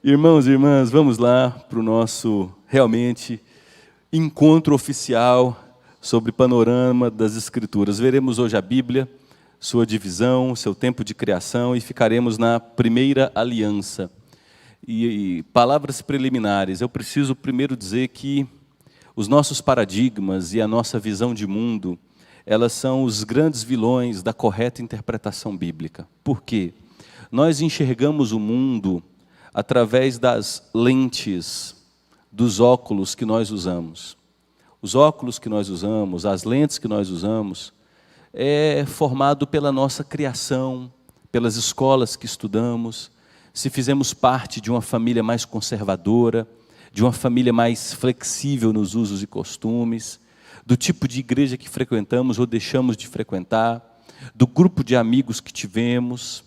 Irmãos e irmãs, vamos lá para o nosso, realmente, encontro oficial sobre panorama das Escrituras. Veremos hoje a Bíblia, sua divisão, seu tempo de criação e ficaremos na primeira aliança. E palavras preliminares, eu preciso primeiro dizer que os nossos paradigmas e a nossa visão de mundo, elas são os grandes vilões da correta interpretação bíblica. Por quê? Nós enxergamos o mundo através das lentes, dos óculos que nós usamos. Os óculos que nós usamos, as lentes que nós usamos, é formado pela nossa criação, pelas escolas que estudamos, se fizemos parte de uma família mais conservadora, de uma família mais flexível nos usos e costumes, do tipo de igreja que frequentamos ou deixamos de frequentar, do grupo de amigos que tivemos.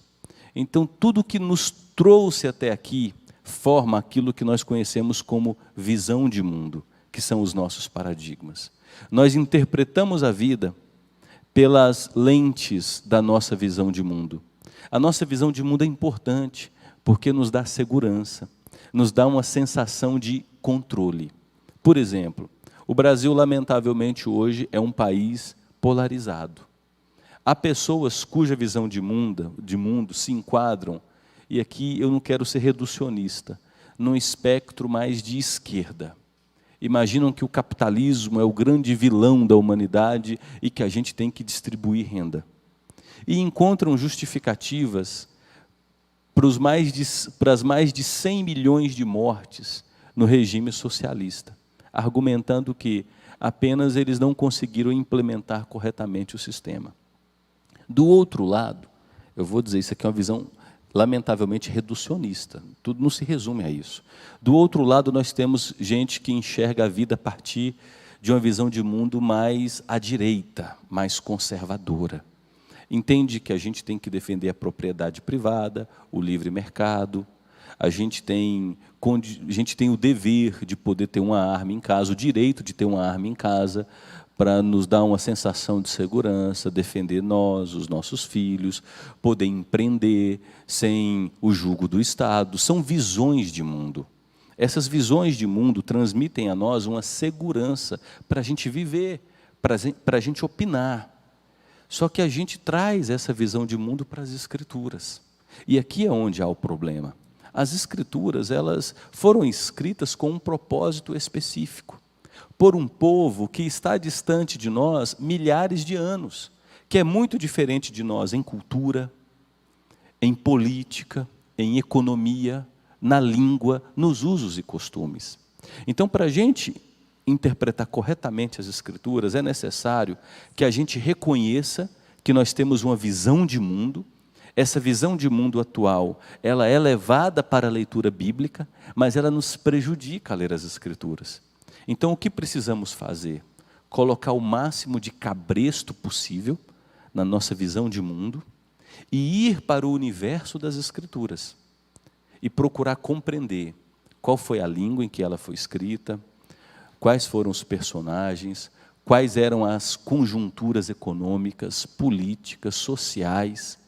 Então, tudo que nos trouxe até aqui forma aquilo que nós conhecemos como visão de mundo, que são os nossos paradigmas. Nós interpretamos a vida pelas lentes da nossa visão de mundo. A nossa visão de mundo é importante porque nos dá segurança, nos dá uma sensação de controle. Por exemplo, o Brasil, lamentavelmente, hoje é um país polarizado. Há pessoas cuja visão de mundo se enquadram, e aqui eu não quero ser reducionista, num espectro mais de esquerda. Imaginam que o capitalismo é o grande vilão da humanidade e que a gente tem que distribuir renda. E encontram justificativas para as mais de 100 milhões de mortes no regime socialista, argumentando que apenas eles não conseguiram implementar corretamente o sistema. Do outro lado, eu vou dizer, isso aqui é uma visão lamentavelmente reducionista, tudo não se resume a isso. Do outro lado, nós temos gente que enxerga a vida a partir de uma visão de mundo mais à direita, mais conservadora. Entende que a gente tem que defender a propriedade privada, o livre mercado, a gente tem o dever de poder ter uma arma em casa, o direito de ter uma arma em casa, para nos dar uma sensação de segurança, defender nós, os nossos filhos, poder empreender sem o jugo do Estado. São visões de mundo. Essas visões de mundo transmitem a nós uma segurança para a gente viver, para a gente opinar. Só que a gente traz essa visão de mundo para as Escrituras. E aqui é onde há o problema. As Escrituras, elas foram escritas com um propósito específico, por um povo que está distante de nós milhares de anos, que é muito diferente de nós em cultura, em política, em economia, na língua, nos usos e costumes. Então, para a gente interpretar corretamente as Escrituras, é necessário que a gente reconheça que nós temos uma visão de mundo. Essa visão de mundo atual, ela é levada para a leitura bíblica, mas ela nos prejudica a ler as Escrituras. Então, o que precisamos fazer? Colocar o máximo de cabresto possível na nossa visão de mundo e ir para o universo das Escrituras e procurar compreender qual foi a língua em que ela foi escrita, quais foram os personagens, quais eram as conjunturas econômicas, políticas, sociais,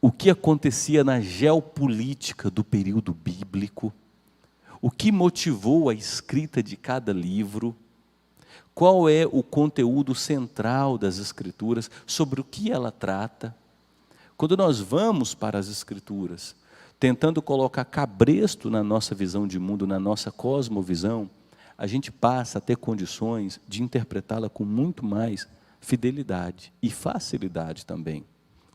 o que acontecia na geopolítica do período bíblico, o que motivou a escrita de cada livro, qual é o conteúdo central das Escrituras, sobre o que ela trata. Quando nós vamos para as Escrituras, tentando colocar cabresto na nossa visão de mundo, na nossa cosmovisão, a gente passa a ter condições de interpretá-la com muito mais fidelidade e facilidade também.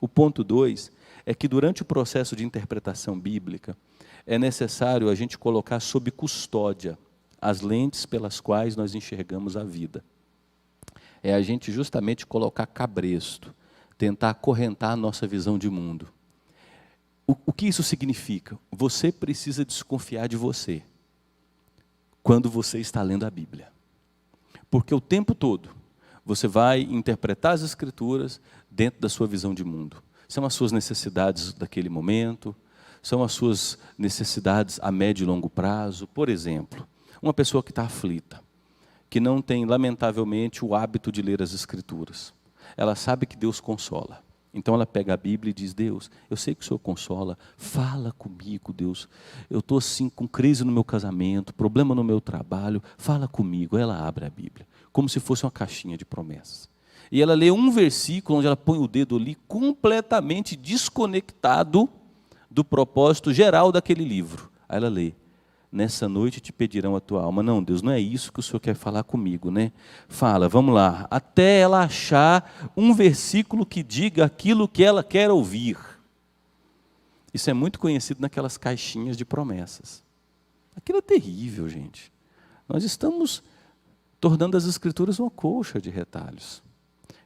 O ponto 2 é que durante o processo de interpretação bíblica, é necessário a gente colocar sob custódia as lentes pelas quais nós enxergamos a vida. É a gente justamente colocar cabresto, tentar acorrentar a nossa visão de mundo. O que isso significa? Você precisa desconfiar de você quando você está lendo a Bíblia. Porque o tempo todo você vai interpretar as Escrituras dentro da sua visão de mundo. São as suas necessidades daquele momento, são as suas necessidades a médio e longo prazo. Por exemplo, uma pessoa que está aflita, que não tem, lamentavelmente, o hábito de ler as Escrituras. Ela sabe que Deus consola, Então ela pega a Bíblia e diz: Deus, eu sei que o Senhor consola, fala comigo, Deus. Eu estou assim com crise no meu casamento, problema no meu trabalho, fala comigo. Ela abre a Bíblia, como se fosse uma caixinha de promessas. E ela lê um versículo onde ela põe o dedo ali, completamente desconectado do propósito geral daquele livro. Aí ela lê: nessa noite te pedirão a tua alma. Não, Deus, não é isso que o Senhor quer falar comigo, né? Fala, vamos lá. Até ela achar um versículo que diga aquilo que ela quer ouvir. Isso é muito conhecido naquelas caixinhas de promessas. Aquilo é terrível, gente. Nós estamos tornando as Escrituras uma colcha de retalhos.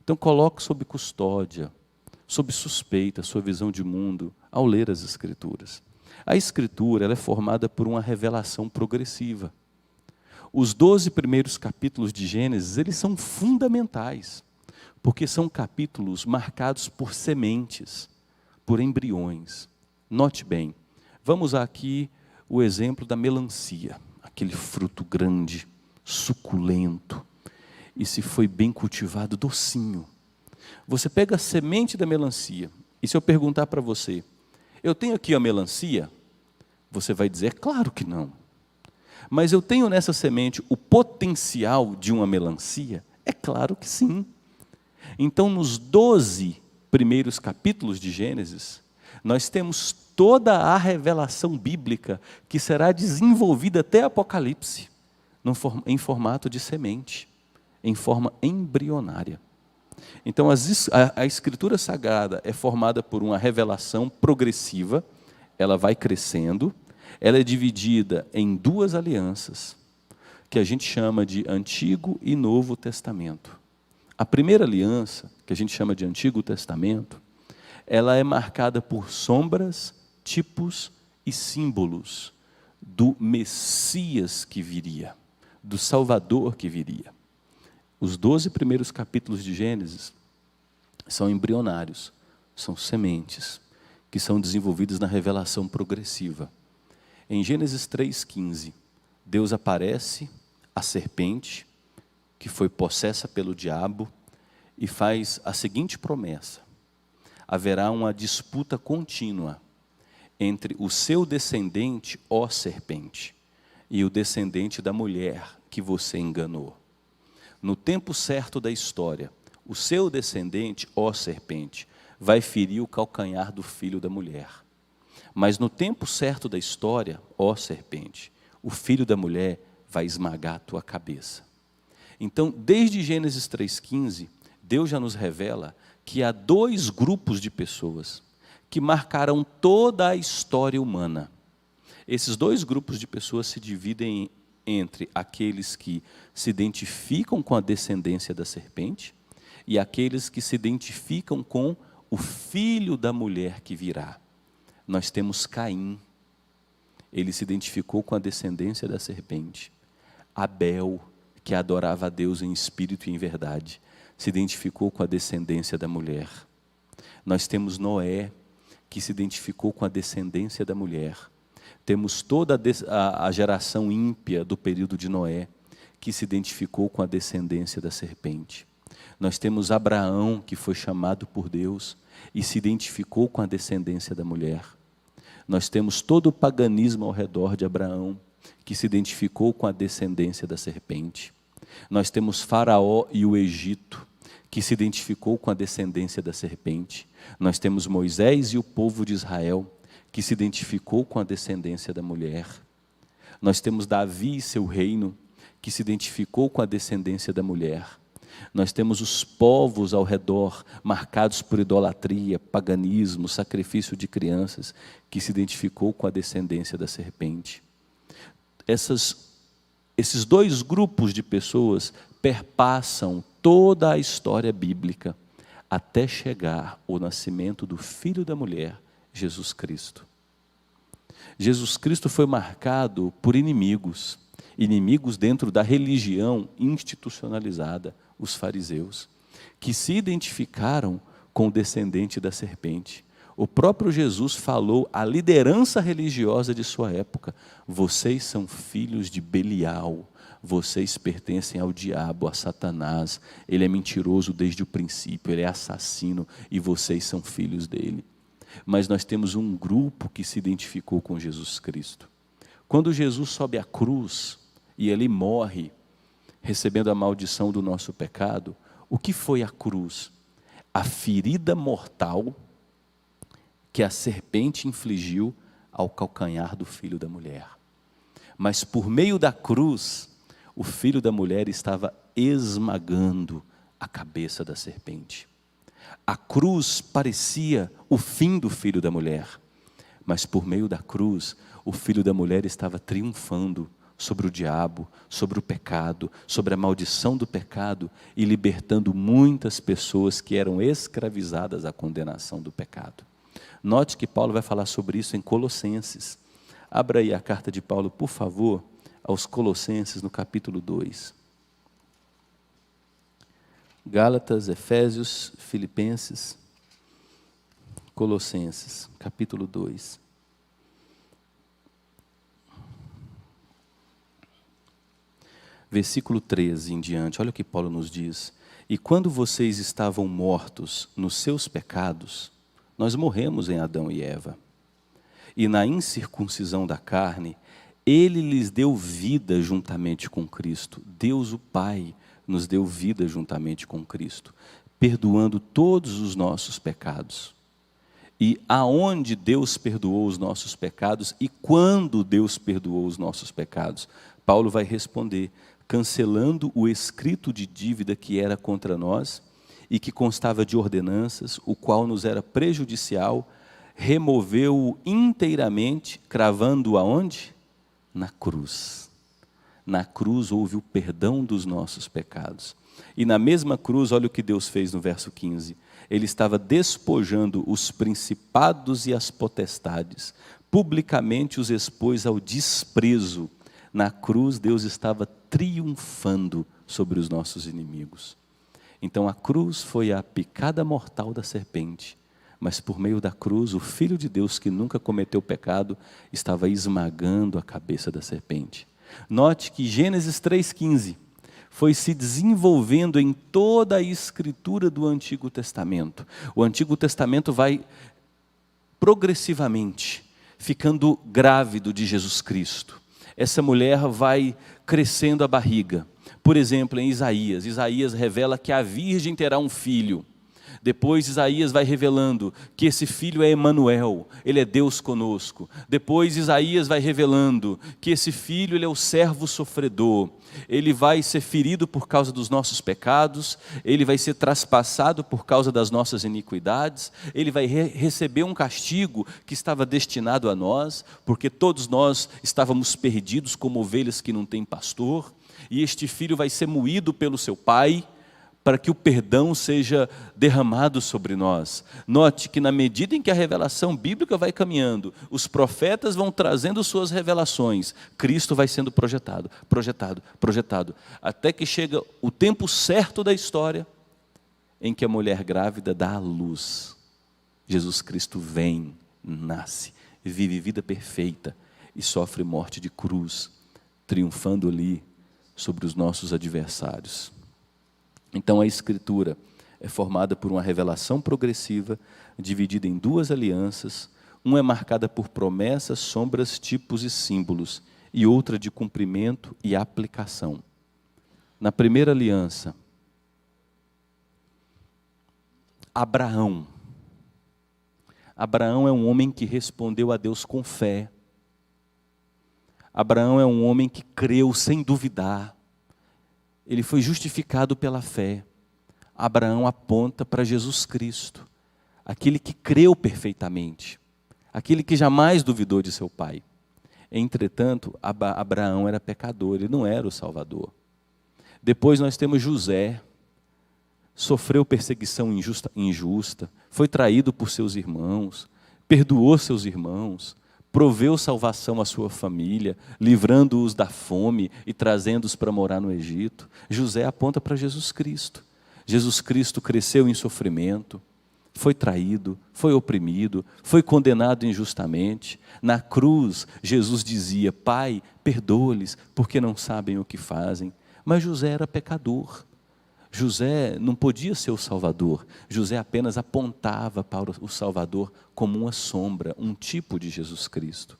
Então coloque sob custódia, sob suspeita, sua visão de mundo, ao ler as Escrituras. A Escritura ela é formada por uma revelação progressiva. Os 12 primeiros capítulos de Gênesis, eles são fundamentais, porque são capítulos marcados por sementes, por embriões. Note bem, vamos usar aqui o exemplo da melancia, aquele fruto grande, suculento, e se foi bem cultivado, docinho. Você pega a semente da melancia, e se eu perguntar para você: eu tenho aqui a melancia? Você vai dizer: claro que não. Mas eu tenho nessa semente o potencial de uma melancia? É claro que sim. Então, nos 12 primeiros capítulos de Gênesis, nós temos toda a revelação bíblica que será desenvolvida até Apocalipse, em formato de semente, em forma embrionária. Então, a Escritura Sagrada é formada por uma revelação progressiva, ela vai crescendo, ela é dividida em duas alianças, que a gente chama de Antigo e Novo Testamento. A primeira aliança, que a gente chama de Antigo Testamento, ela é marcada por sombras, tipos e símbolos do Messias que viria, do Salvador que viria. Os 12 primeiros capítulos de Gênesis são embrionários, são sementes, que são desenvolvidas na revelação progressiva. Em Gênesis 3,15, Deus aparece à serpente, que foi possessa pelo diabo, e faz a seguinte promessa: haverá uma disputa contínua entre o seu descendente, ó serpente, e o descendente da mulher que você enganou. No tempo certo da história, o seu descendente, ó serpente, vai ferir o calcanhar do filho da mulher. Mas no tempo certo da história, ó serpente, o filho da mulher vai esmagar a tua cabeça. Então, desde Gênesis 3,15, Deus já nos revela que há dois grupos de pessoas que marcarão toda a história humana. Esses dois grupos de pessoas se dividem entre aqueles que se identificam com a descendência da serpente e aqueles que se identificam com o filho da mulher que virá. Nós temos Caim, ele se identificou com a descendência da serpente. Abel, que adorava a Deus em espírito e em verdade, se identificou com a descendência da mulher. Nós temos Noé, que se identificou com a descendência da mulher. Temos toda a geração ímpia do período de Noé, que se identificou com a descendência da serpente. Nós temos Abraão, que foi chamado por Deus e se identificou com a descendência da mulher. Nós temos todo o paganismo ao redor de Abraão, que se identificou com a descendência da serpente. Nós temos Faraó e o Egito, que se identificou com a descendência da serpente. Nós temos Moisés e o povo de Israel, que se identificou com a descendência da mulher. Nós temos Davi e seu reino, que se identificou com a descendência da mulher. Nós temos os povos ao redor, marcados por idolatria, paganismo, sacrifício de crianças, que se identificou com a descendência da serpente. Esses dois grupos de pessoas perpassam toda a história bíblica, até chegar ao nascimento do Filho da mulher, Jesus Cristo. Jesus Cristo foi marcado por inimigos dentro da religião institucionalizada, os fariseus, que se identificaram com o descendente da serpente. O próprio Jesus falou à liderança religiosa de sua época: vocês são filhos de Belial, vocês pertencem ao diabo, a Satanás, ele é mentiroso desde o princípio, ele é assassino e vocês são filhos dele. Mas nós temos um grupo que se identificou com Jesus Cristo. Quando Jesus sobe à cruz e ele morre, recebendo a maldição do nosso pecado, o que foi a cruz? A ferida mortal que a serpente infligiu ao calcanhar do filho da mulher. Mas por meio da cruz, o filho da mulher estava esmagando a cabeça da serpente. A cruz parecia o fim do filho da mulher, mas por meio da cruz, o filho da mulher estava triunfando sobre o diabo, sobre o pecado, sobre a maldição do pecado e libertando muitas pessoas que eram escravizadas à condenação do pecado. Note que Paulo vai falar sobre isso em Colossenses. Abra aí a carta de Paulo, por favor, aos Colossenses, no capítulo 2. Gálatas, Efésios, Filipenses, Colossenses, capítulo 2. Versículo 13 em diante, olha o que Paulo nos diz. E quando vocês estavam mortos nos seus pecados, nós morremos em Adão e Eva. E na incircuncisão da carne, ele lhes deu vida juntamente com Cristo. Deus o Pai nos deu vida juntamente com Cristo, perdoando todos os nossos pecados. E aonde Deus perdoou os nossos pecados e quando Deus perdoou os nossos pecados? Paulo vai responder: cancelando o escrito de dívida que era contra nós e que constava de ordenanças, o qual nos era prejudicial, removeu-o inteiramente, cravando-o aonde? Na cruz. Na cruz houve o perdão dos nossos pecados. E na mesma cruz, olha o que Deus fez no verso 15. Ele estava despojando os principados e as potestades, publicamente os expôs ao desprezo. Na cruz, Deus estava triunfando sobre os nossos inimigos. Então a cruz foi a picada mortal da serpente, mas por meio da cruz, o Filho de Deus, que nunca cometeu pecado, estava esmagando a cabeça da serpente. Note que Gênesis 3,15 foi se desenvolvendo em toda a escritura do Antigo Testamento. O Antigo Testamento vai progressivamente ficando grávido de Jesus Cristo. Essa mulher vai crescendo a barriga. Por exemplo, em Isaías revela que a virgem terá um filho. Depois Isaías vai revelando que esse filho é Emanuel, ele é Deus conosco. Depois Isaías vai revelando que esse filho ele é o servo sofredor. Ele vai ser ferido por causa dos nossos pecados, ele vai ser traspassado por causa das nossas iniquidades, ele vai receber um castigo que estava destinado a nós, porque todos nós estávamos perdidos como ovelhas que não têm pastor, e este filho vai ser moído pelo seu pai, para que o perdão seja derramado sobre nós. Note que na medida em que a revelação bíblica vai caminhando, os profetas vão trazendo suas revelações, Cristo vai sendo projetado, até que chega o tempo certo da história, em que a mulher grávida dá à luz. Jesus Cristo vem, nasce, vive vida perfeita e sofre morte de cruz, triunfando ali sobre os nossos adversários. Então a Escritura é formada por uma revelação progressiva, dividida em duas alianças. Uma é marcada por promessas, sombras, tipos e símbolos, e outra de cumprimento e aplicação. Na primeira aliança, Abraão é um homem que respondeu a Deus com fé. Abraão é um homem que creu sem duvidar. Ele foi justificado pela fé. Abraão aponta para Jesus Cristo, aquele que creu perfeitamente, aquele que jamais duvidou de seu pai. Entretanto, Abraão era pecador, ele não era o Salvador. Depois nós temos José, sofreu perseguição injusta, foi traído por seus irmãos, perdoou seus irmãos, proveu salvação à sua família, livrando-os da fome e trazendo-os para morar no Egito. José aponta para Jesus Cristo. Jesus Cristo cresceu em sofrimento, foi traído, foi oprimido, foi condenado injustamente. Na cruz, Jesus dizia: Pai, perdoa-lhes, porque não sabem o que fazem. Mas José era pecador. José não podia ser o Salvador. José apenas apontava para o Salvador como uma sombra, um tipo de Jesus Cristo.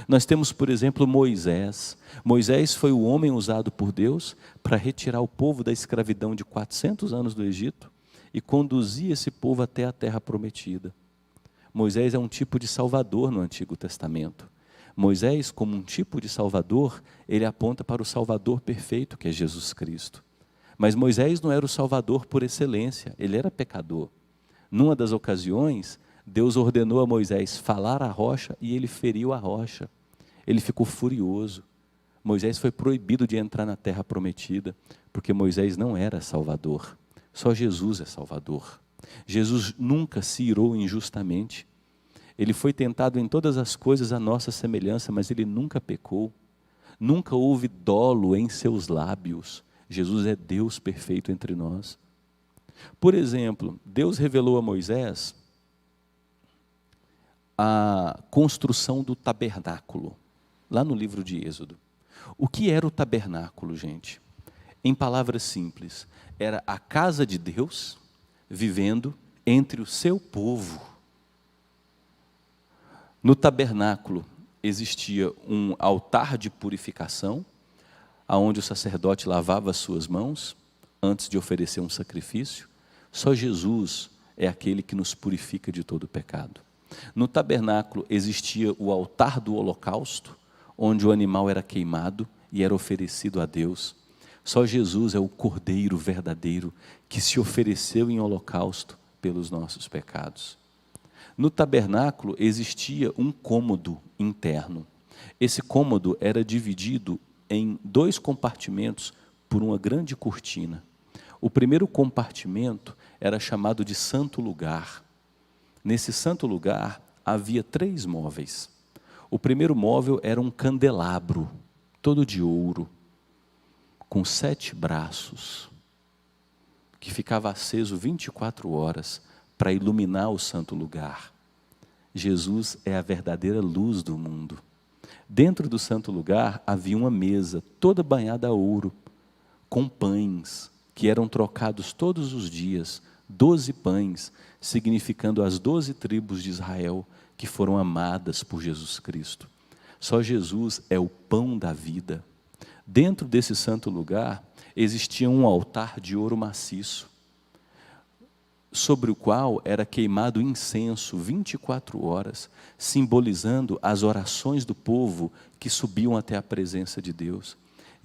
Nós temos, por exemplo, Moisés. Moisés foi o homem usado por Deus para retirar o povo da escravidão de 400 anos do Egito e conduzir esse povo até a terra prometida. Moisés é um tipo de Salvador no Antigo Testamento. Moisés, como um tipo de Salvador, ele aponta para o Salvador perfeito, que é Jesus Cristo. Mas Moisés não era o Salvador por excelência, ele era pecador. Numa das ocasiões, Deus ordenou a Moisés falar à rocha e ele feriu a rocha. Ele ficou furioso. Moisés foi proibido de entrar na terra prometida, porque Moisés não era Salvador. Só Jesus é Salvador. Jesus nunca se irou injustamente. Ele foi tentado em todas as coisas à nossa semelhança, mas ele nunca pecou. Nunca houve dolo em seus lábios. Jesus é Deus perfeito entre nós. Por exemplo, Deus revelou a Moisés a construção do tabernáculo, lá no livro de Êxodo. O que era o tabernáculo, gente? Em palavras simples, era a casa de Deus vivendo entre o seu povo. No tabernáculo existia um altar de purificação, aonde o sacerdote lavava as suas mãos antes de oferecer um sacrifício. Só Jesus é aquele que nos purifica de todo pecado. No tabernáculo existia o altar do holocausto, onde o animal era queimado e era oferecido a Deus. Só Jesus é o Cordeiro verdadeiro que se ofereceu em holocausto pelos nossos pecados. No tabernáculo existia um cômodo interno. Esse cômodo era dividido em 2 compartimentos por uma grande cortina. O primeiro compartimento era chamado de Santo Lugar. Nesse Santo Lugar havia 3 móveis. O primeiro móvel era um candelabro, todo de ouro, com 7 braços, que ficava aceso 24 horas para iluminar o Santo Lugar. Jesus é a verdadeira luz do mundo. Dentro do Santo Lugar havia uma mesa toda banhada a ouro, com pães que eram trocados todos os dias, 12 pães, significando as 12 tribos de Israel que foram amadas por Jesus Cristo. Só Jesus é o pão da vida. Dentro desse santo lugar existia um altar de ouro maciço, sobre o qual era queimado incenso 24 horas, simbolizando as orações do povo que subiam até a presença de Deus.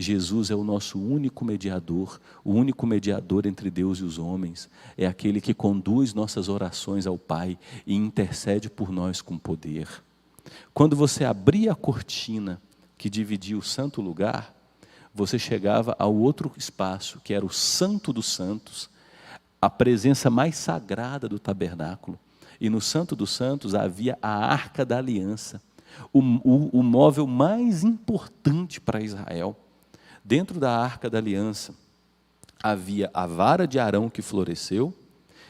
Jesus é o nosso único mediador, o único mediador entre Deus e os homens. É aquele que conduz nossas orações ao Pai e intercede por nós com poder. Quando você abria a cortina que dividia o santo lugar, você chegava ao outro espaço, que era o Santo dos Santos, a presença mais sagrada do tabernáculo. E no Santo dos Santos havia a Arca da Aliança, o móvel mais importante para Israel. Dentro da Arca da Aliança havia a vara de Arão que floresceu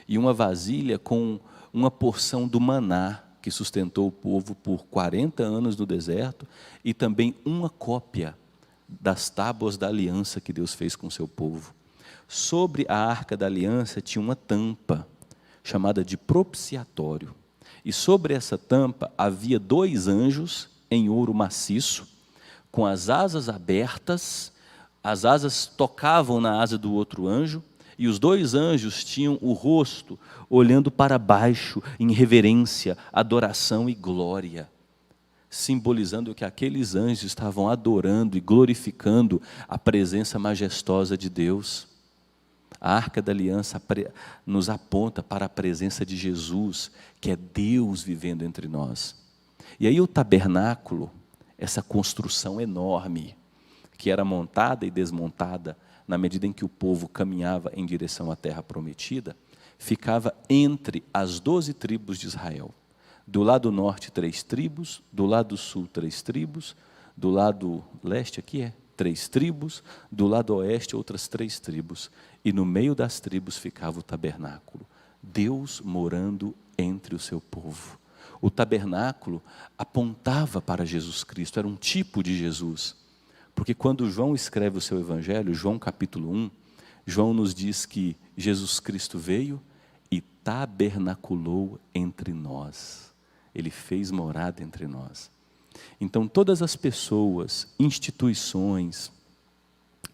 e uma vasilha com uma porção do maná que sustentou o povo por 40 anos no deserto, e também uma cópia das tábuas da aliança que Deus fez com o seu povo. Sobre a Arca da Aliança tinha uma tampa, chamada de propiciatório. E sobre essa tampa havia 2 anjos em ouro maciço, com as asas abertas. As asas tocavam na asa do outro anjo, e os 2 anjos tinham o rosto olhando para baixo, em reverência, adoração e glória, simbolizando que aqueles anjos estavam adorando e glorificando a presença majestosa de Deus. A Arca da Aliança nos aponta para a presença de Jesus, que é Deus vivendo entre nós. E aí o tabernáculo, essa construção enorme, que era montada e desmontada na medida em que o povo caminhava em direção à terra prometida, ficava entre as 12 tribos de Israel. Do lado norte 3 tribos, do lado sul 3 tribos, do lado leste aqui 3 tribos, do lado oeste outras 3 tribos, e no meio das tribos ficava o tabernáculo. Deus morando entre o seu povo. O tabernáculo apontava para Jesus Cristo, era um tipo de Jesus. Porque quando João escreve o seu evangelho, João capítulo 1, João nos diz que Jesus Cristo veio e tabernaculou entre nós. Ele fez morada entre nós. Então todas as pessoas, instituições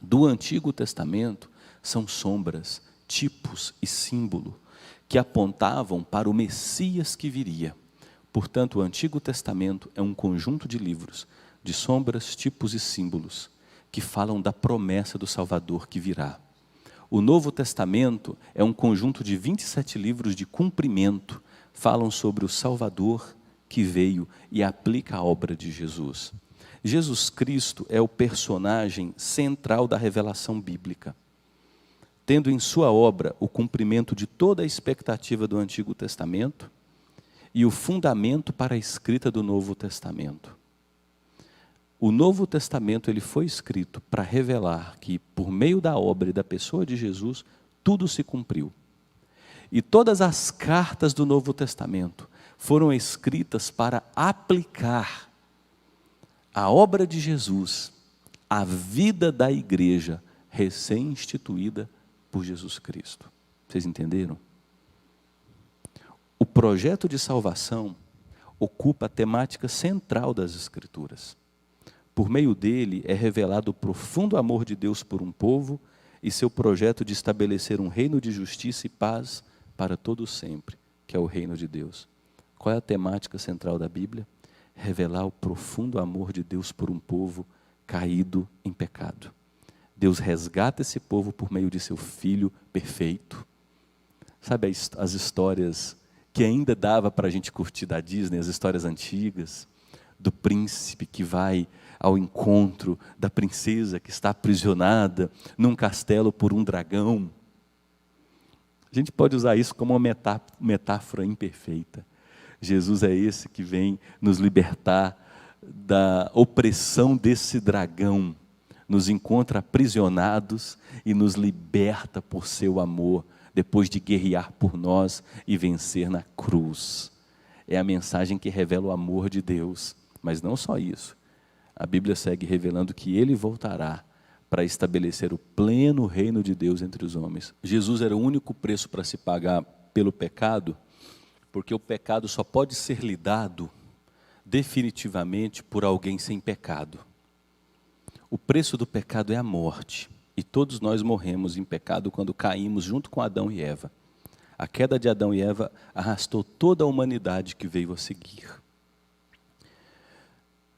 do Antigo Testamento são sombras, tipos e símbolo que apontavam para o Messias que viria. Portanto, o Antigo Testamento é um conjunto de livros, de sombras, tipos e símbolos, que falam da promessa do Salvador que virá. O Novo Testamento é um conjunto de 27 livros de cumprimento, falam sobre o Salvador que veio e aplica a obra de Jesus. Jesus Cristo é o personagem central da revelação bíblica, tendo em sua obra o cumprimento de toda a expectativa do Antigo Testamento e o fundamento para a escrita do Novo Testamento. O Novo Testamento ele foi escrito para revelar que, por meio da obra e da pessoa de Jesus, tudo se cumpriu. E todas as cartas do Novo Testamento foram escritas para aplicar a obra de Jesus à vida da igreja recém-instituída por Jesus Cristo. Vocês entenderam? O projeto de salvação ocupa a temática central das Escrituras. Por meio dele é revelado o profundo amor de Deus por um povo e seu projeto de estabelecer um reino de justiça e paz para todos sempre, que é o reino de Deus. Qual é a temática central da Bíblia? Revelar o profundo amor de Deus por um povo caído em pecado. Deus resgata esse povo por meio de seu Filho perfeito. Sabe as histórias que ainda dava para a gente curtir da Disney, as histórias antigas, do príncipe que vai ao encontro da princesa que está aprisionada num castelo por um dragão. A gente pode usar isso como uma metáfora imperfeita. Jesus é esse que vem nos libertar da opressão desse dragão, nos encontra aprisionados e nos liberta por seu amor, depois de guerrear por nós e vencer na cruz. É a mensagem que revela o amor de Deus, mas não só isso. A Bíblia segue revelando que Ele voltará para estabelecer o pleno reino de Deus entre os homens. Jesus era o único preço para se pagar pelo pecado, porque o pecado só pode ser lidado definitivamente por alguém sem pecado. O preço do pecado é a morte, e todos nós morremos em pecado quando caímos junto com Adão e Eva. A queda de Adão e Eva arrastou toda a humanidade que veio a seguir.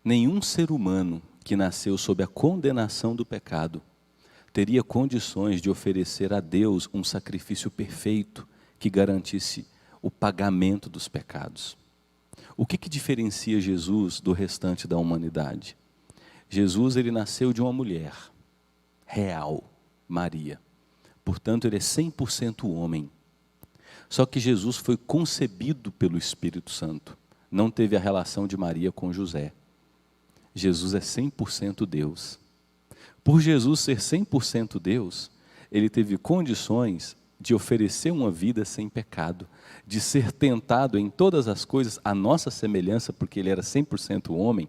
Nenhum ser humano que nasceu sob a condenação do pecado teria condições de oferecer a Deus um sacrifício perfeito que garantisse o pagamento dos pecados. O que diferencia Jesus do restante da humanidade? Jesus ele nasceu de uma mulher real, Maria. Portanto, ele é 100% homem. Só que Jesus foi concebido pelo Espírito Santo. Não teve a relação de Maria com José. Jesus é 100% Deus. Por Jesus ser 100% Deus, ele teve condições de oferecer uma vida sem pecado, de ser tentado em todas as coisas à nossa semelhança, porque ele era 100% homem.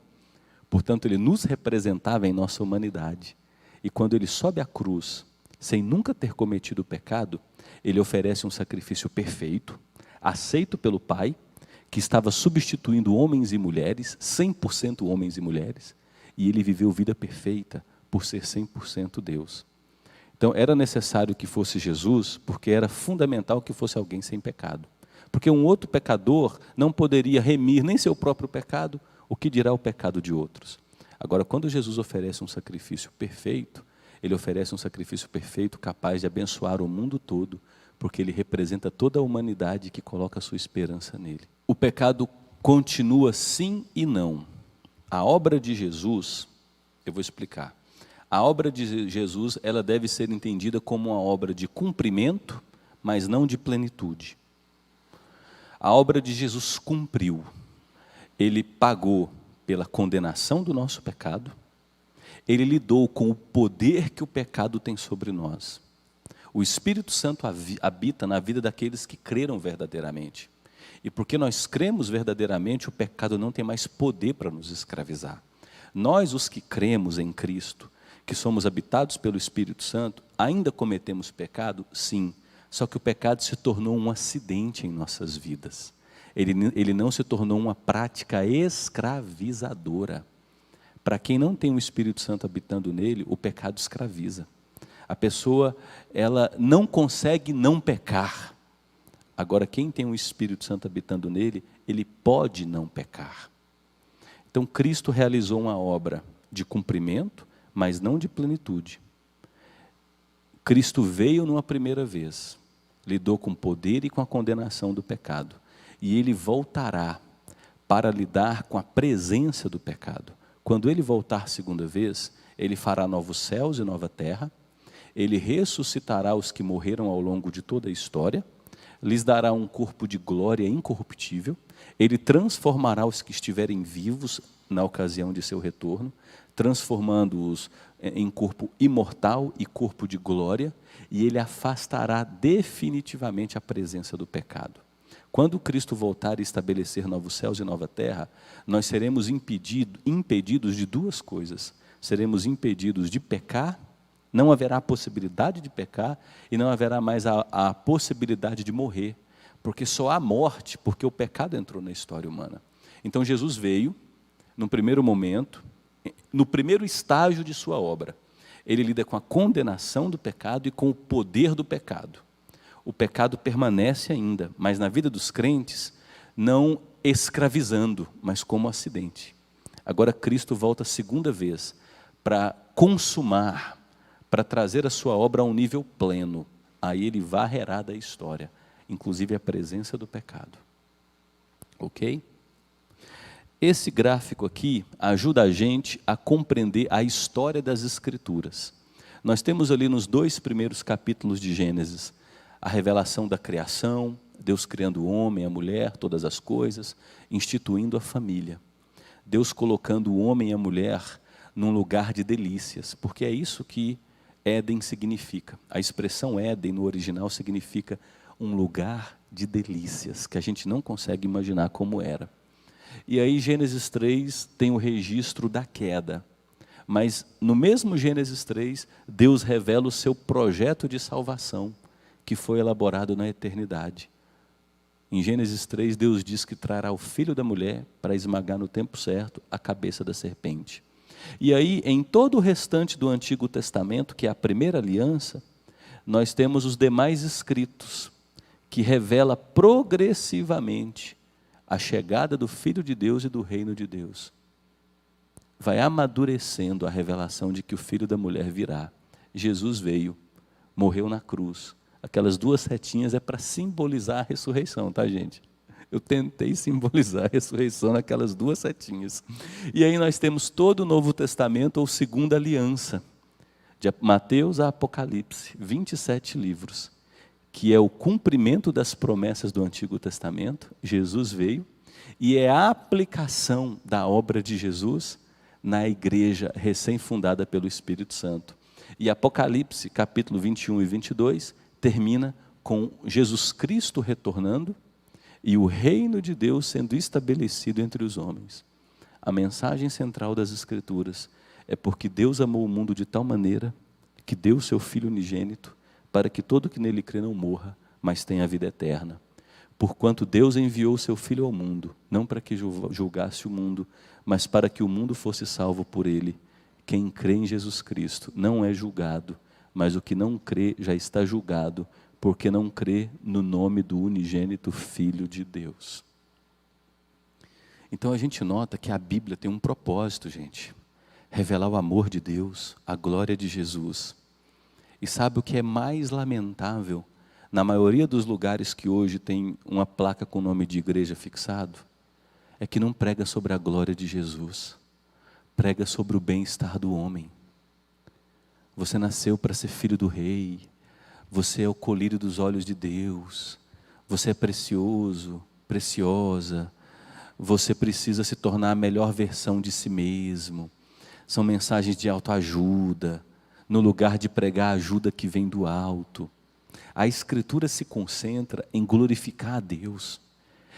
Portanto, ele nos representava em nossa humanidade. E quando ele sobe à cruz, sem nunca ter cometido pecado, ele oferece um sacrifício perfeito, aceito pelo Pai, que estava substituindo homens e mulheres, 100% homens e mulheres, e ele viveu vida perfeita por ser 100% Deus. Então, era necessário que fosse Jesus, porque era fundamental que fosse alguém sem pecado. Porque um outro pecador não poderia remir nem seu próprio pecado, o que dirá o pecado de outros. Agora, quando Jesus oferece um sacrifício perfeito, ele oferece um sacrifício perfeito capaz de abençoar o mundo todo, porque ele representa toda a humanidade que coloca a sua esperança nele. O pecado continua sim e não. A obra de Jesus, eu vou explicar. A obra de Jesus, ela deve ser entendida como uma obra de cumprimento, mas não de plenitude. A obra de Jesus cumpriu. Ele pagou pela condenação do nosso pecado. Ele lidou com o poder que o pecado tem sobre nós. O Espírito Santo habita na vida daqueles que creram verdadeiramente. E porque nós cremos verdadeiramente, o pecado não tem mais poder para nos escravizar. Nós, os que cremos em Cristo, que somos habitados pelo Espírito Santo, ainda cometemos pecado? Sim. Só que o pecado se tornou um acidente em nossas vidas. Ele não se tornou uma prática escravizadora. Para quem não tem o Espírito Santo habitando nele, o pecado escraviza. A pessoa, ela não consegue não pecar. Agora, quem tem o Espírito Santo habitando nele, ele pode não pecar. Então, Cristo realizou uma obra de cumprimento, mas não de plenitude. Cristo veio numa primeira vez, lidou com o poder e com a condenação do pecado. E ele voltará para lidar com a presença do pecado. Quando ele voltar segunda vez, ele fará novos céus e nova terra, ele ressuscitará os que morreram ao longo de toda a história, lhes dará um corpo de glória incorruptível, ele transformará os que estiverem vivos na ocasião de seu retorno, transformando-os em corpo imortal e corpo de glória, e ele afastará definitivamente a presença do pecado. Quando Cristo voltar e estabelecer novos céus e nova terra, nós seremos impedidos de duas coisas. Seremos impedidos de pecar, não haverá possibilidade de pecar e não haverá mais a possibilidade de morrer, porque só há morte porque o pecado entrou na história humana. Então Jesus veio, no primeiro momento, no primeiro estágio de sua obra, ele lida com a condenação do pecado e com o poder do pecado. O pecado permanece ainda, mas na vida dos crentes, não escravizando, mas como acidente. Agora Cristo volta a segunda vez para consumar, para trazer a sua obra a um nível pleno. Aí ele varrerá da história, inclusive a presença do pecado. Ok? Esse gráfico aqui ajuda a gente a compreender a história das Escrituras. Nós temos ali nos 2 primeiros capítulos de Gênesis, a revelação da criação, Deus criando o homem, a mulher, todas as coisas, instituindo a família. Deus colocando o homem e a mulher num lugar de delícias, porque é isso que Éden significa. A expressão Éden no original significa um lugar de delícias, que a gente não consegue imaginar como era. E aí Gênesis 3 tem o registro da queda. Mas no mesmo Gênesis 3, Deus revela o seu projeto de salvação, que foi elaborado na eternidade. Em Gênesis 3, Deus diz que trará o filho da mulher para esmagar no tempo certo a cabeça da serpente. E aí, em todo o restante do Antigo Testamento, que é a primeira aliança, nós temos os demais escritos, que revela progressivamente a chegada do Filho de Deus e do reino de Deus. Vai amadurecendo a revelação de que o filho da mulher virá. Jesus veio, morreu na cruz. Aquelas 2 setinhas é para simbolizar a ressurreição, tá, gente? Eu tentei simbolizar a ressurreição naquelas 2 setinhas. E aí nós temos todo o Novo Testamento, ou Segunda Aliança, de Mateus a Apocalipse, 27 livros, que é o cumprimento das promessas do Antigo Testamento. Jesus veio, e é a aplicação da obra de Jesus na igreja recém-fundada pelo Espírito Santo. E Apocalipse, capítulo 21 e 22, termina com Jesus Cristo retornando e o reino de Deus sendo estabelecido entre os homens. A mensagem central das Escrituras é porque Deus amou o mundo de tal maneira que deu o seu Filho unigênito para que todo que nele crê não morra, mas tenha a vida eterna. Porquanto Deus enviou o seu Filho ao mundo, não para que julgasse o mundo, mas para que o mundo fosse salvo por ele. Quem crê em Jesus Cristo não é julgado, mas o que não crê já está julgado, porque não crê no nome do unigênito Filho de Deus. Então a gente nota que a Bíblia tem um propósito, gente. Revelar o amor de Deus, a glória de Jesus. E sabe o que é mais lamentável? Na maioria dos lugares que hoje tem uma placa com o nome de igreja fixado, é que não prega sobre a glória de Jesus, prega sobre o bem-estar do homem. Você nasceu para ser filho do rei, você é o colírio dos olhos de Deus, você é precioso, preciosa, você precisa se tornar a melhor versão de si mesmo. São mensagens de autoajuda, no lugar de pregar a ajuda que vem do alto. A Escritura se concentra em glorificar a Deus,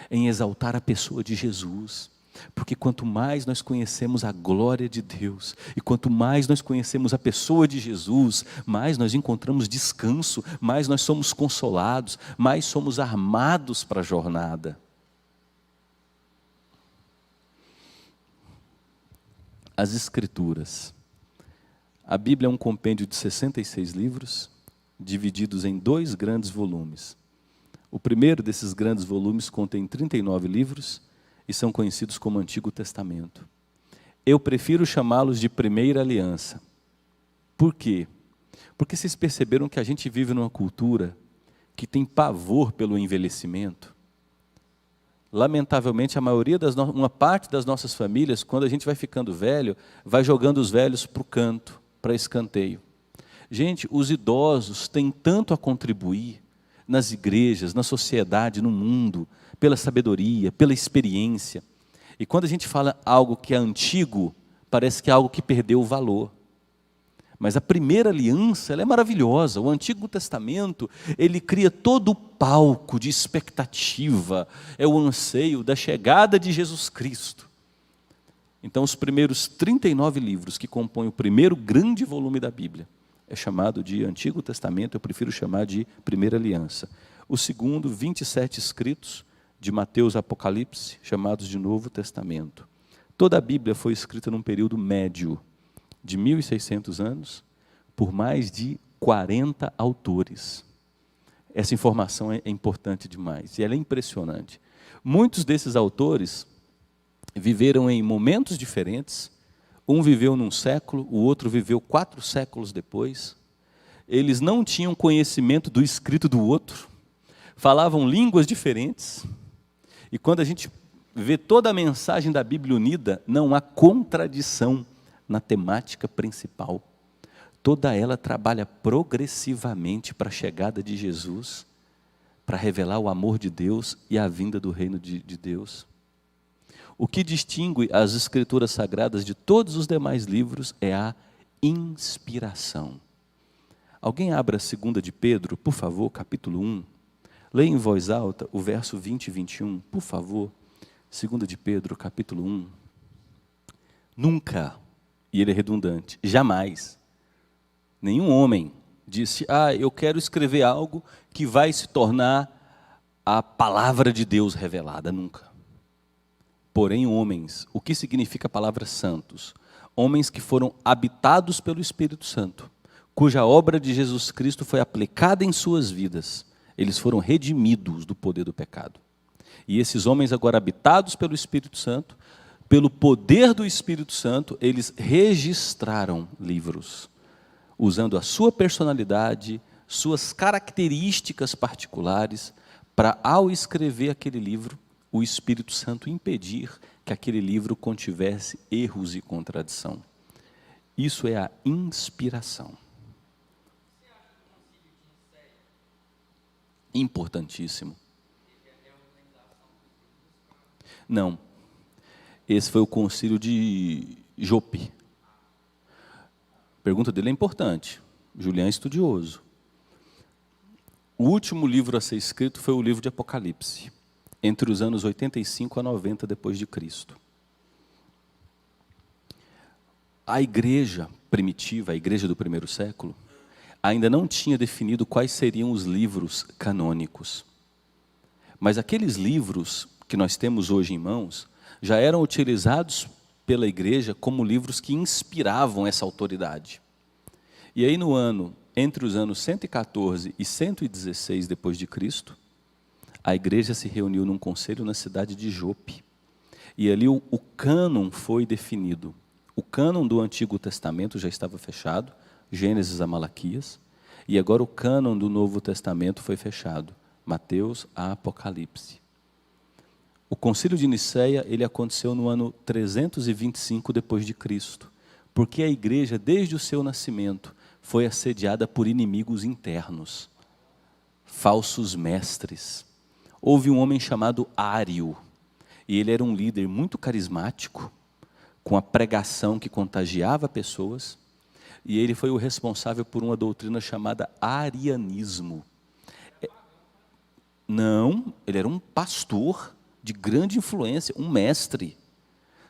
em exaltar a pessoa de Jesus. Porque quanto mais nós conhecemos a glória de Deus, e quanto mais nós conhecemos a pessoa de Jesus, mais nós encontramos descanso, mais nós somos consolados, mais somos armados para a jornada. As Escrituras. A Bíblia é um compêndio de 66 livros, divididos em 2 grandes volumes. O primeiro desses grandes volumes contém 39 livros, e são conhecidos como Antigo Testamento. Eu prefiro chamá-los de Primeira Aliança. Por quê? Porque vocês perceberam que a gente vive numa cultura que tem pavor pelo envelhecimento. Lamentavelmente, uma parte das nossas famílias, quando a gente vai ficando velho, vai jogando os velhos para o canto, para escanteio. Gente, os idosos têm tanto a contribuir nas igrejas, na sociedade, no mundo, pela sabedoria, pela experiência. E quando a gente fala algo que é antigo, parece que é algo que perdeu o valor. Mas a primeira aliança, ela é maravilhosa. O Antigo Testamento, ele cria todo o palco de expectativa, é o anseio da chegada de Jesus Cristo. Então, os primeiros 39 livros que compõem o primeiro grande volume da Bíblia, é chamado de Antigo Testamento, eu prefiro chamar de Primeira Aliança. O segundo, 27 escritos, de Mateus a Apocalipse, chamados de Novo Testamento. Toda a Bíblia foi escrita num período médio de 1.600 anos, por mais de 40 autores. Essa informação é importante demais, e ela é impressionante. Muitos desses autores viveram em momentos diferentes, um viveu num século, o outro viveu 4 séculos depois. Eles não tinham conhecimento do escrito do outro, falavam línguas diferentes, e quando a gente vê toda a mensagem da Bíblia unida, não há contradição na temática principal. Toda ela trabalha progressivamente para a chegada de Jesus, para revelar o amor de Deus e a vinda do reino de Deus. O que distingue as Escrituras Sagradas de todos os demais livros é a inspiração. Alguém abra 2 de Pedro, por favor, capítulo 1. Leia em voz alta o verso 20 e 21, por favor. 2 de Pedro, capítulo 1. Nunca, e ele é redundante, jamais, nenhum homem disse, eu quero escrever algo que vai se tornar a palavra de Deus revelada, nunca. Porém, homens, o que significa a palavra santos? Homens que foram habitados pelo Espírito Santo, cuja obra de Jesus Cristo foi aplicada em suas vidas. Eles foram redimidos do poder do pecado. E esses homens agora habitados pelo Espírito Santo, pelo poder do Espírito Santo, eles registraram livros, usando a sua personalidade, suas características particulares, para ao escrever aquele livro, o Espírito Santo impedir que aquele livro contivesse erros e contradição. Isso é a inspiração. Importantíssimo. Não. Esse foi o concílio de Jope. A pergunta dele é importante. Julián é estudioso. O último livro a ser escrito foi o livro de Apocalipse, entre os anos 85 a 90 depois de Cristo. A igreja primitiva, a igreja do primeiro século, ainda não tinha definido quais seriam os livros canônicos. Mas aqueles livros que nós temos hoje em mãos, já eram utilizados pela igreja como livros que inspiravam essa autoridade. E aí entre os anos 114 e 116 depois de Cristo, a igreja se reuniu num conselho na cidade de Jope. E ali o cânon foi definido. O cânon do Antigo Testamento já estava fechado, Gênesis a Malaquias, e agora o cânon do Novo Testamento foi fechado, Mateus a Apocalipse. O concílio de Nicéia, ele aconteceu no ano 325 depois de Cristo, porque a igreja, desde o seu nascimento, foi assediada por inimigos internos, falsos mestres. Houve um homem chamado Ário, e ele era um líder muito carismático, com a pregação que contagiava pessoas, e ele foi o responsável por uma doutrina chamada arianismo. Não, ele era um pastor de grande influência, um mestre.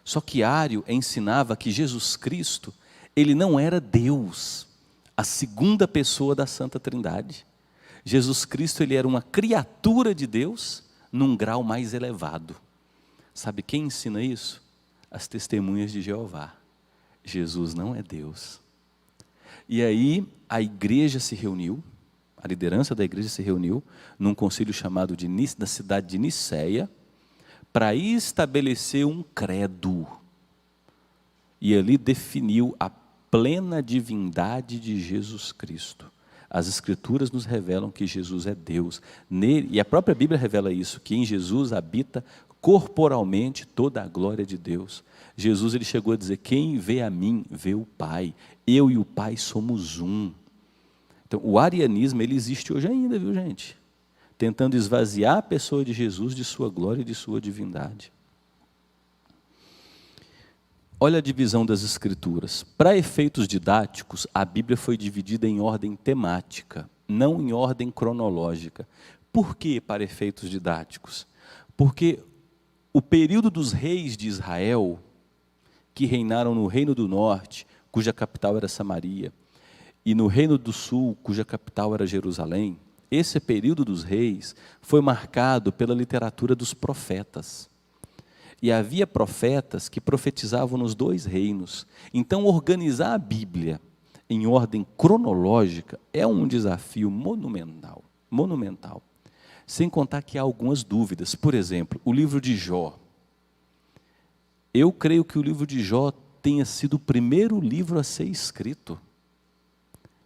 Só que Ário ensinava que Jesus Cristo, ele não era Deus, a segunda pessoa da Santa Trindade. Jesus Cristo, ele era uma criatura de Deus num grau mais elevado. Sabe quem ensina isso? As testemunhas de Jeová. Jesus não é Deus. E aí a igreja se reuniu, a liderança da igreja se reuniu num concílio chamado da cidade de Niceia, para estabelecer um credo. E ali definiu a plena divindade de Jesus Cristo. As Escrituras nos revelam que Jesus é Deus. Nele, e a própria Bíblia revela isso, que em Jesus habita corporalmente toda a glória de Deus. Jesus, ele chegou a dizer: quem vê a mim, vê o Pai. Eu e o Pai somos um. Então, o arianismo, ele existe hoje ainda, viu, gente? Tentando esvaziar a pessoa de Jesus de sua glória e de sua divindade. Olha a divisão das Escrituras. Para efeitos didáticos, a Bíblia foi dividida em ordem temática, não em ordem cronológica. Por que para efeitos didáticos? Porque o período dos reis de Israel, que reinaram no Reino do Norte, cuja capital era Samaria, e no Reino do Sul, cuja capital era Jerusalém, esse período dos reis foi marcado pela literatura dos profetas. E havia profetas que profetizavam nos dois reinos. Então, organizar a Bíblia em ordem cronológica é um desafio monumental, monumental. Sem contar que há algumas dúvidas. Por exemplo, o livro de Jó. Eu creio que o livro de Jó tenha sido o primeiro livro a ser escrito.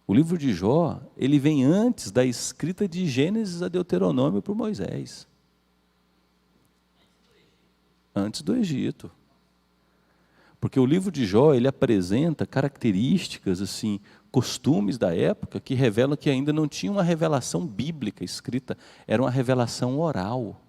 O livro de Jó, ele vem antes da escrita de Gênesis a Deuteronômio por Moisés. Antes do Egito. Porque o livro de Jó, ele apresenta características, assim, costumes da época que revelam que ainda não tinha uma revelação bíblica escrita, era uma revelação oral.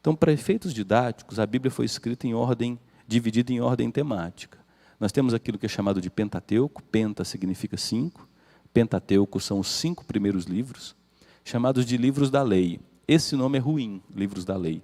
Então, para efeitos didáticos, a Bíblia foi escrita em ordem, dividida em ordem temática. Nós temos aquilo que é chamado de Pentateuco, penta significa 5, Pentateuco são os 5 primeiros livros, chamados de livros da lei. Esse nome é ruim, livros da lei,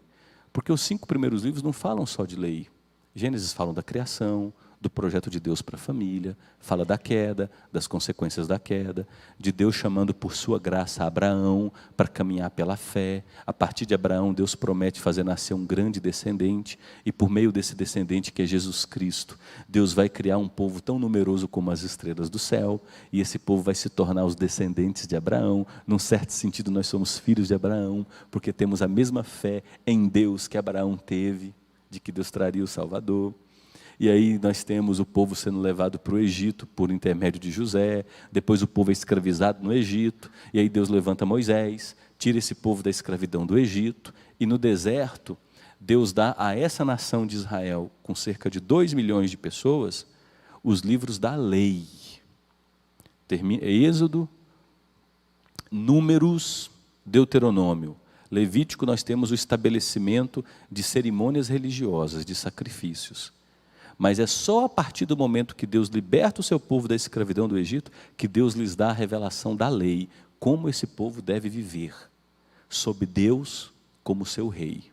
porque os 5 primeiros livros não falam só de lei. Gênesis fala da criação, do projeto de Deus para a família, fala da queda, das consequências da queda, de Deus chamando por sua graça Abraão para caminhar pela fé. A partir de Abraão, Deus promete fazer nascer um grande descendente, e por meio desse descendente, que é Jesus Cristo, Deus vai criar um povo tão numeroso como as estrelas do céu, e esse povo vai se tornar os descendentes de Abraão. Num certo sentido, nós somos filhos de Abraão, porque temos a mesma fé em Deus que Abraão teve, de que Deus traria o Salvador. E aí nós temos o povo sendo levado para o Egito por intermédio de José, depois o povo é escravizado no Egito, e aí Deus levanta Moisés, tira esse povo da escravidão do Egito, e no deserto, Deus dá a essa nação de Israel, com cerca de 2 milhões de pessoas, os livros da lei. Êxodo, Números, Deuteronômio. Levítico, nós temos o estabelecimento de cerimônias religiosas, de sacrifícios. Mas é só a partir do momento que Deus liberta o seu povo da escravidão do Egito, que Deus lhes dá a revelação da lei, como esse povo deve viver, sob Deus como seu rei.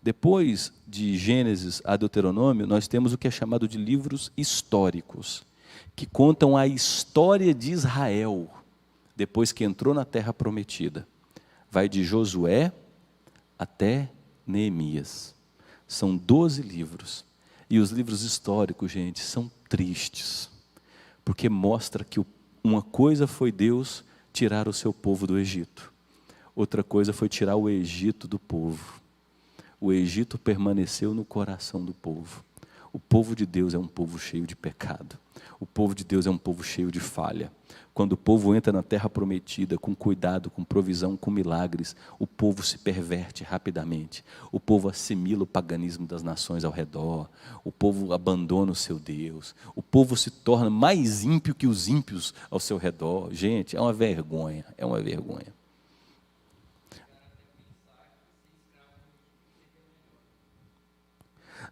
Depois de Gênesis a Deuteronômio, nós temos o que é chamado de livros históricos, que contam a história de Israel, depois que entrou na terra prometida. Vai de Josué até Neemias. São 12 livros. E os livros históricos, gente, são tristes, porque mostra que uma coisa foi Deus tirar o seu povo do Egito, outra coisa foi tirar o Egito do povo. O Egito permaneceu no coração do povo. O povo de Deus é um povo cheio de pecado. O povo de Deus é um povo cheio de falha. Quando o povo entra na terra prometida, com cuidado, com provisão, com milagres, o povo se perverte rapidamente. O povo assimila o paganismo das nações ao redor. O povo abandona o seu Deus. O povo se torna mais ímpio que os ímpios ao seu redor. Gente, é uma vergonha, é uma vergonha.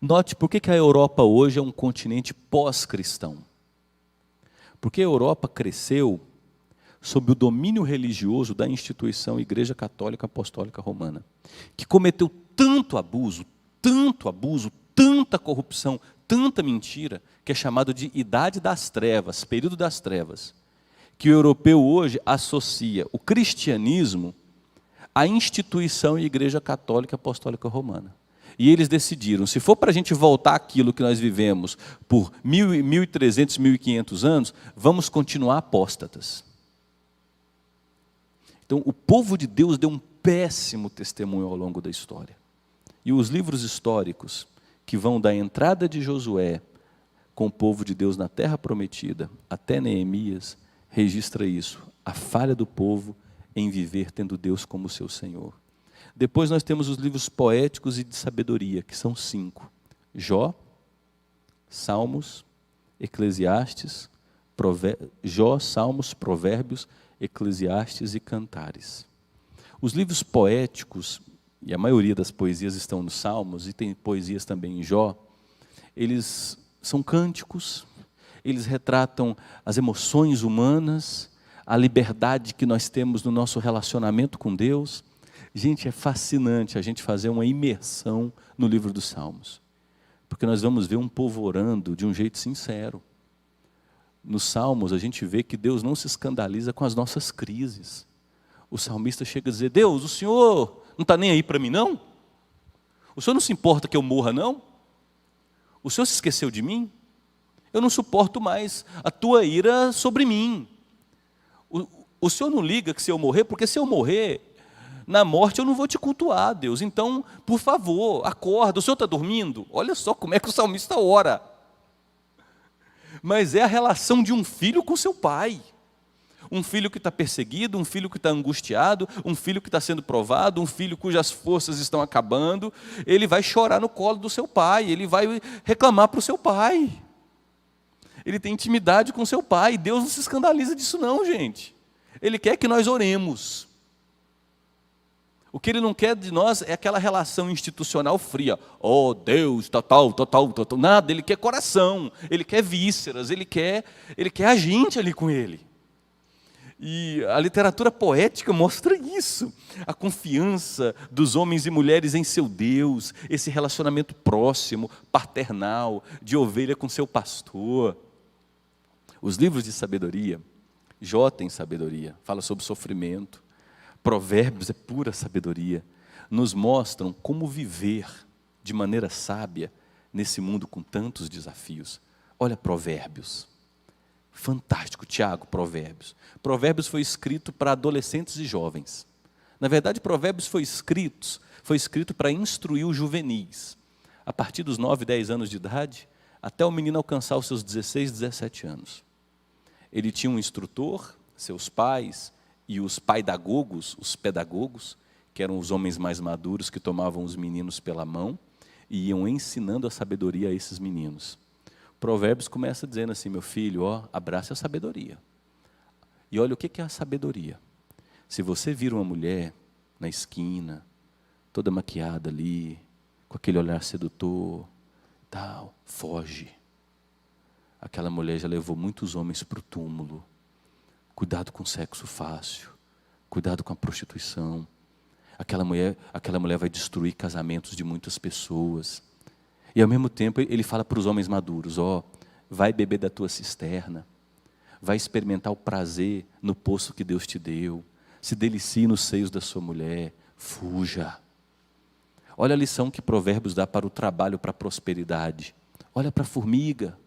Note por que a Europa hoje é um continente pós-cristão. Porque a Europa cresceu sob o domínio religioso da instituição Igreja Católica Apostólica Romana, que cometeu tanto abuso, tanta corrupção, tanta mentira, que é chamado de Idade das Trevas, período das trevas, que o europeu hoje associa o cristianismo à instituição Igreja Católica Apostólica Romana. E eles decidiram, se for para a gente voltar àquilo que nós vivemos por 1.300, 1.500 anos, vamos continuar apóstatas. Então, o povo de Deus deu um péssimo testemunho ao longo da história. E os livros históricos, que vão da entrada de Josué com o povo de Deus na terra prometida, até Neemias, registra isso, a falha do povo em viver tendo Deus como seu Senhor. Depois nós temos os livros poéticos e de sabedoria, que são 5. Jó, Salmos, Eclesiastes, Jó, Salmos, Provérbios, Eclesiastes e Cantares. Os livros poéticos, e a maioria das poesias estão nos Salmos, e tem poesias também em Jó, eles são cânticos, eles retratam as emoções humanas, a liberdade que nós temos no nosso relacionamento com Deus. Gente, é fascinante a gente fazer uma imersão no livro dos Salmos, porque nós vamos ver um povo orando de um jeito sincero. Nos Salmos a gente vê que Deus não se escandaliza com as nossas crises. O salmista chega a dizer: Deus, o Senhor não está nem aí para mim não? O Senhor não se importa que eu morra não? O Senhor se esqueceu de mim? Eu não suporto mais a tua ira sobre mim. O Senhor não liga que se eu morrer, porque se eu morrer, na morte eu não vou te cultuar, Deus. Então, por favor, acorda. O Senhor está dormindo? Olha só como é que o salmista ora. Mas é a relação de um filho com seu pai. Um filho que está perseguido, um filho que está angustiado, um filho que está sendo provado, um filho cujas forças estão acabando. Ele vai chorar no colo do seu pai, ele vai reclamar para o seu pai. Ele tem intimidade com seu pai. Deus não se escandaliza disso não, gente. Ele quer que nós oremos. O que Ele não quer de nós é aquela relação institucional fria. Oh, Deus, tal. Nada, Ele quer coração, Ele quer vísceras, Ele quer a gente ali com Ele. E a literatura poética mostra isso. A confiança dos homens e mulheres em seu Deus, esse relacionamento próximo, paternal, de ovelha com seu pastor. Os livros de sabedoria, Jó tem sabedoria, fala sobre sofrimento. Provérbios é pura sabedoria, nos mostram como viver de maneira sábia nesse mundo com tantos desafios. Olha Provérbios, fantástico, Tiago, Provérbios. Provérbios foi escrito para adolescentes e jovens. Na verdade, Provérbios foi escrito para instruir os juvenis, a partir dos 9, 10 anos de idade, até o menino alcançar os seus 16, 17 anos. Ele tinha um instrutor, seus pais, e os paidagogos, os pedagogos, que eram os homens mais maduros que tomavam os meninos pela mão e iam ensinando a sabedoria a esses meninos. Provérbios começa dizendo assim: meu filho, abrace a sabedoria. E olha o que é a sabedoria. Se você vira uma mulher na esquina, toda maquiada ali, com aquele olhar sedutor, tal, foge. Aquela mulher já levou muitos homens para o túmulo. Cuidado com o sexo fácil, cuidado com a prostituição. Aquela mulher vai destruir casamentos de muitas pessoas. E ao mesmo tempo ele fala para os homens maduros: vai beber da tua cisterna, vai experimentar o prazer no poço que Deus te deu, se delicie nos seios da sua mulher, fuja. Olha a lição que Provérbios dá para o trabalho, para a prosperidade. Olha para a formiga,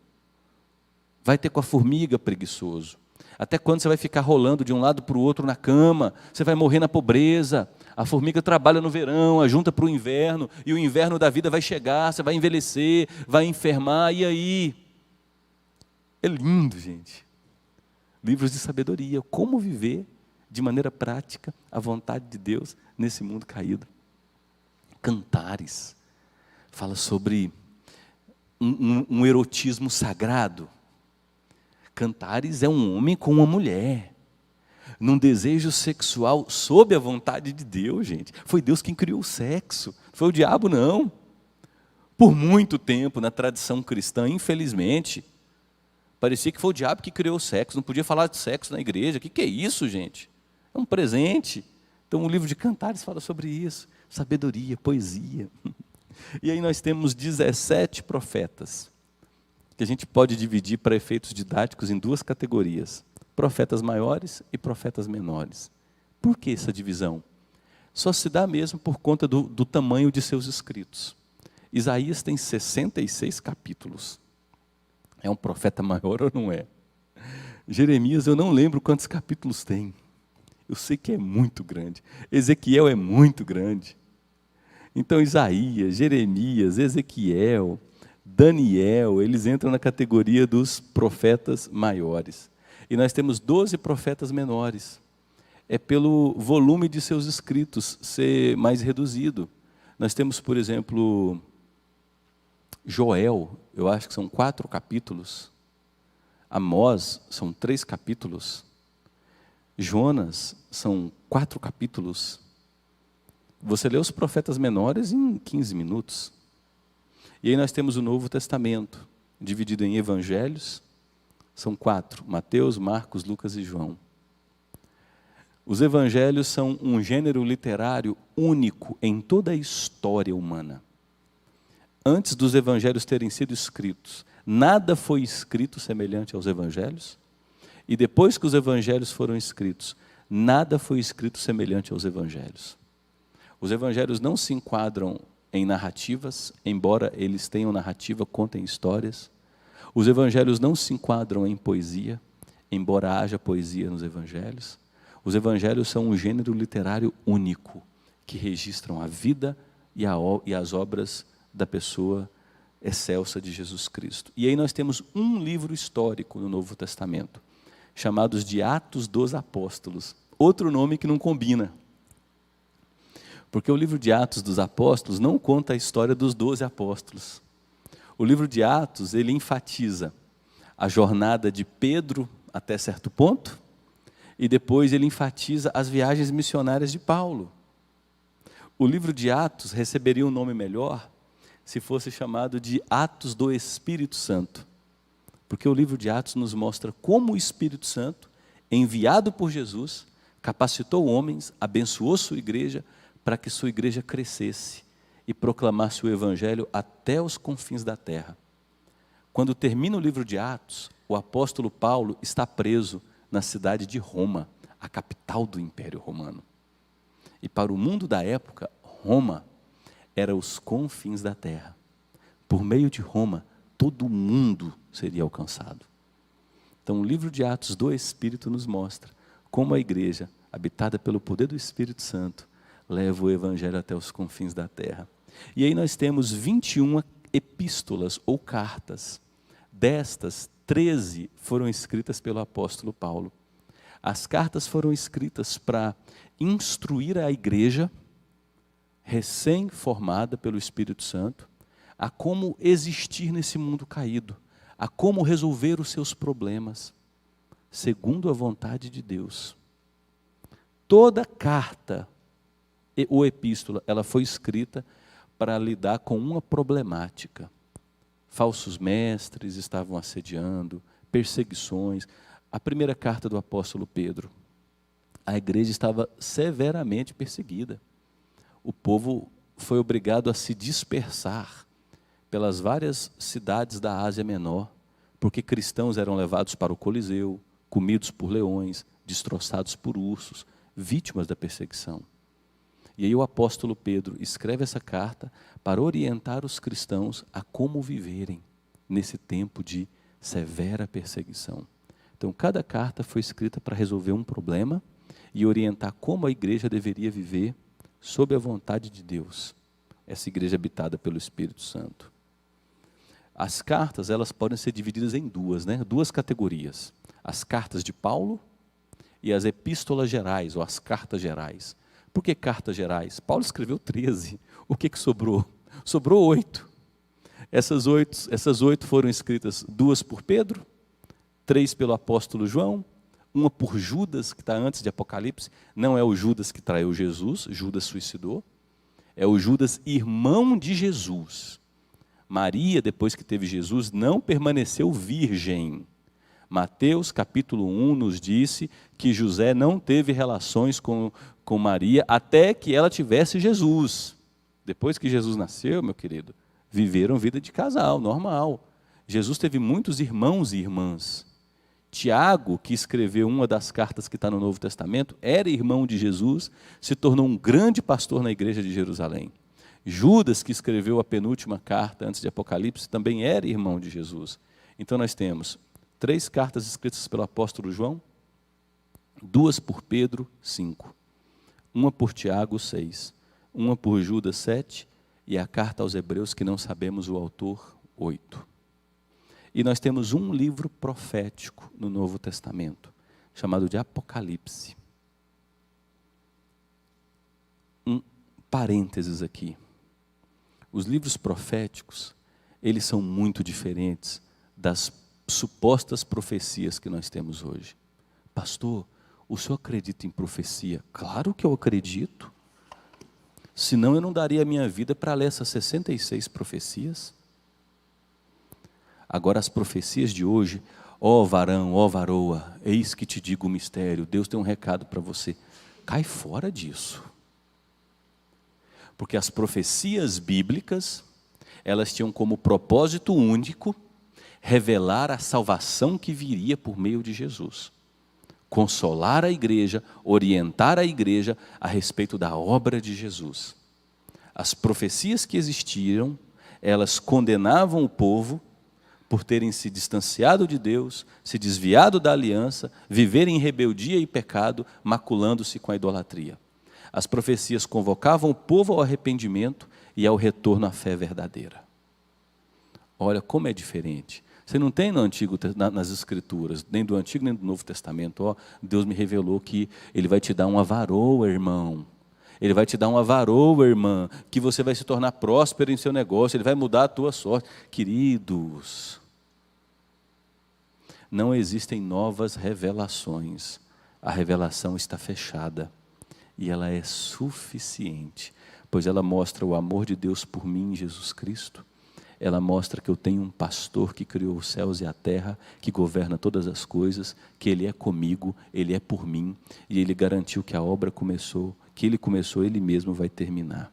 vai ter com a formiga, preguiçoso. Até quando você vai ficar rolando de um lado para o outro na cama? Você vai morrer na pobreza. A formiga trabalha no verão, ajunta para o inverno, e o inverno da vida vai chegar, você vai envelhecer, vai enfermar, e aí? É lindo, gente. Livros de sabedoria, como viver de maneira prática a vontade de Deus nesse mundo caído. Cantares, fala sobre um erotismo sagrado. Cantares é um homem com uma mulher, num desejo sexual sob a vontade de Deus, gente. Foi Deus quem criou o sexo, não foi o diabo não. Por muito tempo na tradição cristã, infelizmente, Parecia que foi o diabo que criou o sexo, não podia falar de sexo na igreja. O que é isso, gente? É um presente. Então o livro de Cantares fala sobre isso, sabedoria, poesia. E aí nós temos 17 profetas, que a gente pode dividir para efeitos didáticos em duas categorias: profetas maiores e profetas menores. Por que essa divisão? Só se dá mesmo por conta do tamanho de seus escritos. Isaías tem 66 capítulos. É um profeta maior ou não é? Jeremias, eu não lembro quantos capítulos tem. Eu sei que é muito grande. Ezequiel é muito grande. Então Isaías, Jeremias, Ezequiel, Daniel, eles entram na categoria dos profetas maiores. E nós temos 12 profetas menores. É pelo volume de seus escritos ser mais reduzido. Nós temos, por exemplo, Joel, eu acho que são 4 capítulos. Amós, são 3 capítulos. Jonas, são 4 capítulos. Você lê os profetas menores em 15 minutos. E aí nós temos o Novo Testamento, dividido em evangelhos. São 4, Mateus, Marcos, Lucas e João. Os evangelhos são um gênero literário único em toda a história humana. Antes dos evangelhos terem sido escritos, nada foi escrito semelhante aos evangelhos. E depois que os evangelhos foram escritos, nada foi escrito semelhante aos evangelhos. Os evangelhos não se enquadram em narrativas, embora eles tenham narrativa, contem histórias. Os evangelhos não se enquadram em poesia, embora haja poesia nos evangelhos. Os evangelhos são um gênero literário único, que registram a vida e as obras da pessoa excelsa de Jesus Cristo. E aí nós temos um livro histórico no Novo Testamento, chamados de Atos dos Apóstolos. Outro nome que não combina. Porque o livro de Atos dos Apóstolos não conta a história dos 12 apóstolos. O livro de Atos, ele enfatiza a jornada de Pedro até certo ponto, e depois ele enfatiza as viagens missionárias de Paulo. O livro de Atos receberia um nome melhor se fosse chamado de Atos do Espírito Santo. Porque o livro de Atos nos mostra como o Espírito Santo, enviado por Jesus, capacitou homens, abençoou sua igreja, para que sua igreja crescesse e proclamasse o Evangelho até os confins da terra. Quando termina o livro de Atos, o apóstolo Paulo está preso na cidade de Roma, a capital do Império Romano. E para o mundo da época, Roma era os confins da terra. Por meio de Roma, todo mundo seria alcançado. Então o livro de Atos do Espírito nos mostra como a igreja, habitada pelo poder do Espírito Santo, leva o Evangelho até os confins da terra. E aí nós temos 21 epístolas ou cartas. Destas, 13 foram escritas pelo apóstolo Paulo. As cartas foram escritas para instruir a igreja, recém-formada pelo Espírito Santo, a como existir nesse mundo caído, a como resolver os seus problemas, segundo a vontade de Deus. Toda carta ou epístola, ela foi escrita para lidar com uma problemática. Falsos mestres estavam assediando, perseguições. A primeira carta do apóstolo Pedro, a igreja estava severamente perseguida. O povo foi obrigado a se dispersar pelas várias cidades da Ásia Menor, porque cristãos eram levados para o Coliseu, comidos por leões, destroçados por ursos, vítimas da perseguição. E aí o apóstolo Pedro escreve essa carta para orientar os cristãos a como viverem nesse tempo de severa perseguição. Então, cada carta foi escrita para resolver um problema e orientar como a igreja deveria viver sob a vontade de Deus, essa igreja habitada pelo Espírito Santo. As cartas, elas podem ser divididas em duas categorias. As cartas de Paulo e as epístolas gerais, ou as cartas gerais. Por que cartas gerais? Paulo escreveu 13. O que sobrou? Sobrou 8. Essas oito foram escritas 2 por Pedro, 3 pelo apóstolo João, uma por Judas, que está antes de Apocalipse. Não é o Judas que traiu Jesus, Judas suicidou. É o Judas, irmão de Jesus. Maria, depois que teve Jesus, não permaneceu virgem. Mateus capítulo 1 nos disse que José não teve relações com Maria até que ela tivesse Jesus. Depois que Jesus nasceu, meu querido, viveram vida de casal, normal. Jesus teve muitos irmãos e irmãs. Tiago, que escreveu uma das cartas que está no Novo Testamento, era irmão de Jesus, se tornou um grande pastor na igreja de Jerusalém. Judas, que escreveu a penúltima carta antes de Apocalipse, também era irmão de Jesus. Então nós temos 3 cartas escritas pelo apóstolo João, 2 por Pedro, 5. Uma por Tiago, 6. Uma por Judas, 7. E a carta aos Hebreus, que não sabemos o autor, 8. E nós temos um livro profético no Novo Testamento, chamado de Apocalipse. Um parênteses aqui. Os livros proféticos, eles são muito diferentes das supostas profecias que nós temos hoje. Pastor, o senhor acredita em profecia? Claro que eu acredito. Senão eu não daria a minha vida para ler essas 66 profecias. Agora as profecias de hoje, ó varão, ó varoa, eis que te digo o mistério, Deus tem um recado para você. Cai fora disso. Porque as profecias bíblicas, elas tinham como propósito único revelar a salvação que viria por meio de Jesus. Consolar a igreja, orientar a igreja a respeito da obra de Jesus. As profecias que existiram, elas condenavam o povo por terem se distanciado de Deus, se desviado da aliança, viverem em rebeldia e pecado, maculando-se com a idolatria. As profecias convocavam o povo ao arrependimento e ao retorno à fé verdadeira. Olha como é diferente. Você não tem no Antigo, nas Escrituras, nem do Antigo nem do Novo Testamento, ó, Deus me revelou que Ele vai te dar uma varoa, irmão. Ele vai te dar uma varoa, irmã, que você vai se tornar próspero em seu negócio, Ele vai mudar a tua sorte. Queridos, não existem novas revelações. A revelação está fechada e ela é suficiente, pois ela mostra o amor de Deus por mim em Jesus Cristo. Ela mostra que eu tenho um pastor que criou os céus e a terra, que governa todas as coisas, que Ele é comigo, Ele é por mim, e Ele garantiu que a obra começou, que Ele começou, Ele mesmo vai terminar.